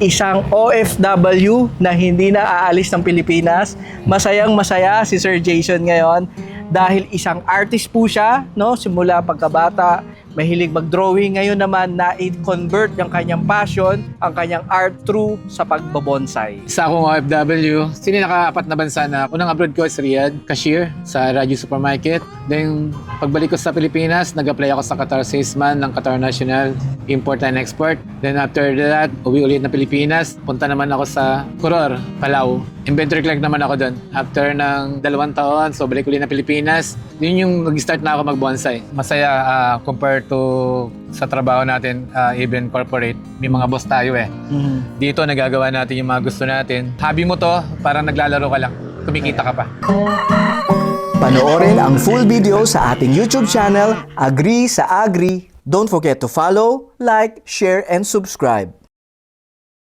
isang OFW na hindi na aalis ng Pilipinas. Masayang-masaya si Sir Jason ngayon dahil isang artist po siya, no? Simula pagkabata, mahilig mag-drawing. Ngayon naman na i-convert yung kanyang passion, ang kanyang art through sa pagbabonsai. Isa akong OFW. Naka-apat na bansa na. Unang abroad ko is Riyadh, cashier sa Radyo Supermarket. Then, pagbalik ko sa Pilipinas, nag-apply ako sa Qatar Salesman ng Qatar National Import and Export. Then after that, uwi ulit na Pilipinas. Punta naman ako sa Kuror, Palau. Inventory clerk naman ako doon. After ng 2 taon, so balik ulit na Pilipinas. Yun yung nag-start na ako mag-bonsai. Masaya compared to sa trabaho natin, even corporate. May mga boss tayo eh. Dito, nagagawa natin yung mga gusto natin. Hobby mo to, parang naglalaro ka lang. Kumikita ka pa. Panoorin ang full video sa ating YouTube channel, Agree sa Agri. Don't forget to follow, like, share, and subscribe.